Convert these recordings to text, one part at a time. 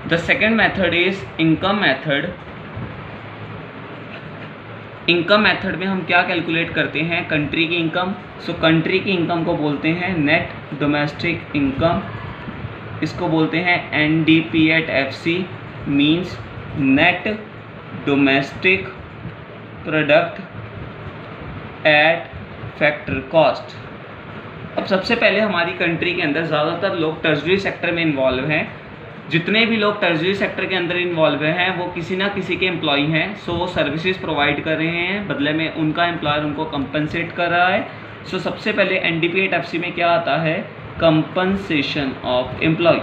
The second method is income method. Income method में हम क्या कैलकुलेट करते हैं, कंट्री की इनकम। सो कंट्री की इनकम को बोलते हैं नेट डोमेस्टिक इनकम, इसको बोलते हैं NDP@FC, means net domestic product at factor cost. अब सबसे पहले हमारी कंट्री के अंदर ज़्यादातर लोग टर्शरी सेक्टर में इन्वॉल्व हैं। जितने भी लोग टर्शरी सेक्टर के अंदर इन्वॉल्व हैं वो किसी ना किसी के एम्प्लॉई हैं। सो वो सर्विसेज प्रोवाइड कर रहे हैं, बदले में उनका एम्प्लॉयर उनको कंपनसेट कर रहा है। सो सबसे पहले NDP@FC में क्या आता है, कंपनसेशन ऑफ एम्प्लॉय।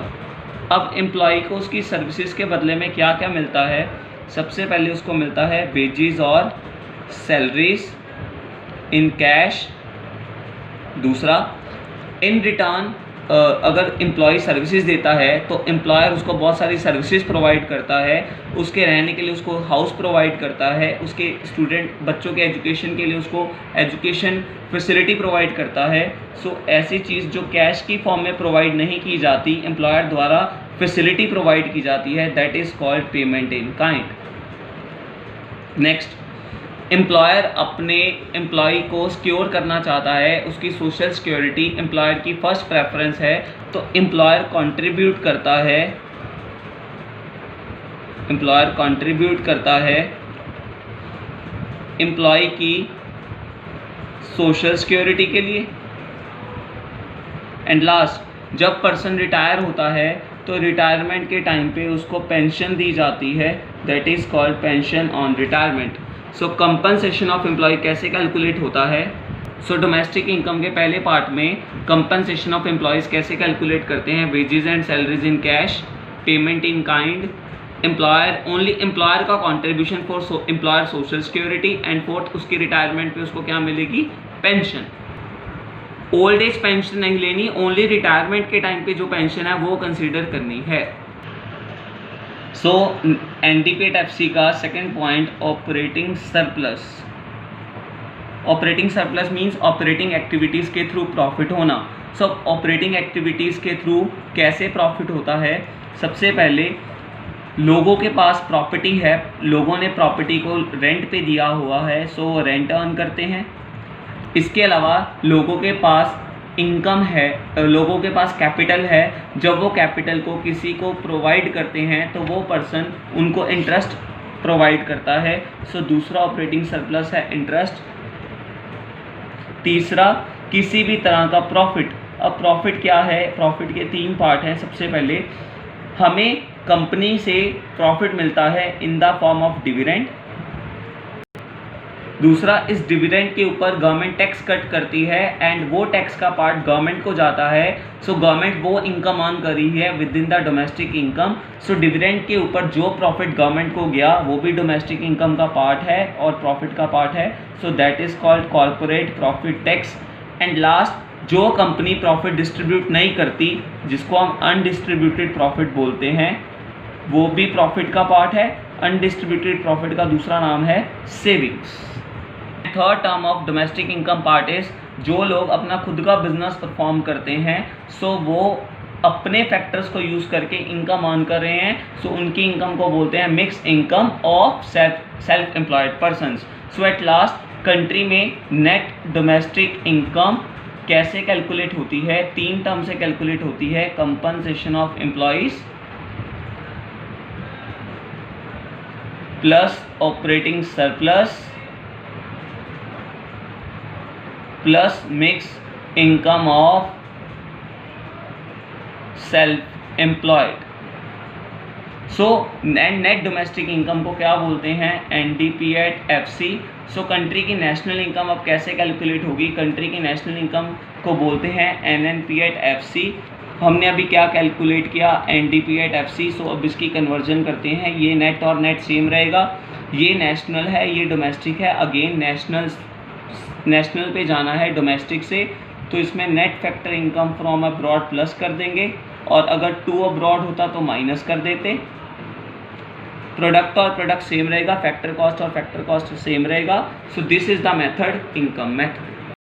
अब एम्प्लॉय को उसकी सर्विसेज के बदले में क्या क्या मिलता है, सबसे पहले उसको मिलता है वेजेस और सैलरीज इन कैश। दूसरा, इन रिटर्न अगर एम्प्लॉय सर्विसेज देता है तो एम्प्लॉयर उसको बहुत सारी सर्विसेज प्रोवाइड करता है। उसके रहने के लिए उसको हाउस प्रोवाइड करता है, उसके स्टूडेंट बच्चों के एजुकेशन के लिए उसको एजुकेशन फैसिलिटी प्रोवाइड करता है। सो ऐसी चीज़ जो कैश की फॉर्म में प्रोवाइड नहीं की जाती, एम्प्लॉयर द्वारा फैसिलिटी प्रोवाइड की जाती है, that is called payment in kind. Next, employer अपने एम्प्लॉय को सिक्योर करना चाहता है, उसकी सोशल सिक्योरिटी एम्प्लॉयर की फर्स्ट प्रेफरेंस है, तो एम्प्लॉयर कंट्रीब्यूट करता है एम्प्लॉय की सोशल सिक्योरिटी के लिए। एंड लास्ट, जब पर्सन रिटायर होता है तो रिटायरमेंट के टाइम पे उसको पेंशन दी जाती है, that is called pension on retirement. So compensation of employee कैसे कैलकुलेट होता है, सो डोमेस्टिक इनकम के पहले पार्ट में कंपनसेशन ऑफ एम्प्लॉयज़ कैसे कैलकुलेट करते हैं, wages and salaries in cash, payment in kind, employer only employer का contribution for employer social security, and fourth उसकी रिटायरमेंट पे उसको क्या मिलेगी, पेंशन। ओल्ड एज पेंशन नहीं लेनी, ओनली रिटायरमेंट के टाइम पे जो पेंशन है वो कंसीडर करनी है। सो NDP@FC का second point, operating surplus. Operating surplus means operating activities के थ्रू प्रॉफिट होना। सो ऑपरेटिंग एक्टिविटीज़ के थ्रू कैसे प्रॉफिट होता है, सबसे पहले लोगों के पास प्रॉपर्टी है, लोगों ने प्रॉपर्टी को रेंट पे दिया हुआ है, सो रेंट अर्न करते हैं। इसके अलावा लोगों के पास इनकम है, लोगों के पास कैपिटल है, जब वो कैपिटल को किसी को प्रोवाइड करते हैं तो वो पर्सन उनको इंटरेस्ट प्रोवाइड करता है। सो दूसरा ऑपरेटिंग सरप्लस है इंटरेस्ट। तीसरा, किसी भी तरह का प्रॉफिट। अब प्रॉफिट क्या है, प्रॉफिट के तीन पार्ट हैं। सबसे पहले हमें कंपनी से प्रॉफिट मिलता है in the form of dividend. दूसरा, इस डिविडेंड के ऊपर गवर्नमेंट टैक्स कट करती है एंड वो टैक्स का पार्ट गवर्नमेंट को जाता है। सो गवर्नमेंट वो इनकम अर्न कर रही है with in the domestic income. So dividend के ऊपर जो प्रॉफिट गवर्नमेंट को गया वो भी डोमेस्टिक इनकम का पार्ट है और प्रॉफिट का पार्ट है। So that is called corporate profit tax. And last, जो कंपनी प्रॉफिट डिस्ट्रीब्यूट नहीं करती, जिसको हम अनडिस्ट्रीब्यूटेड प्रॉफिट बोलते हैं, वो भी प्रॉफिट का पार्ट है। अनडिस्ट्रीब्यूटेड प्रॉफिट का दूसरा नाम है savings. Third term of domestic income part is, जो लोग अपना खुद का बिजनेस परफॉर्म करते हैं, सो वो अपने फैक्टर्स को यूज़ करके इनकम अर्न कर रहे हैं, सो उनकी इनकम को बोलते हैं mix income of self employed persons. So at last, country में नेट डोमेस्टिक इनकम कैसे कैलकुलेट होती है, तीन टर्म से कैलकुलेट होती है, compensation of employees plus operating surplus plus mix income of self employed. So net domestic income को क्या बोलते हैं, NDP@FC। सो कंट्री की नेशनल इनकम अब कैसे कैलकुलेट होगी, कंट्री की नेशनल इनकम को बोलते हैं NNP@FC। हमने अभी क्या कैलकुलेट किया, NDP@FC। सो अब इसकी कन्वर्जन करते हैं, ये नेट और नेट सेम रहेगा, ये नेशनल है, ये डोमेस्टिक है। अगेन नेशनल पे जाना है डोमेस्टिक से, तो इसमें net factor income from abroad plus कर देंगे, और अगर टू अब्रॉड होता तो माइनस कर देते। प्रोडक्ट और प्रोडक्ट सेम रहेगा, फैक्टर कॉस्ट और फैक्टर कॉस्ट सेम रहेगा। So this is the method, income method.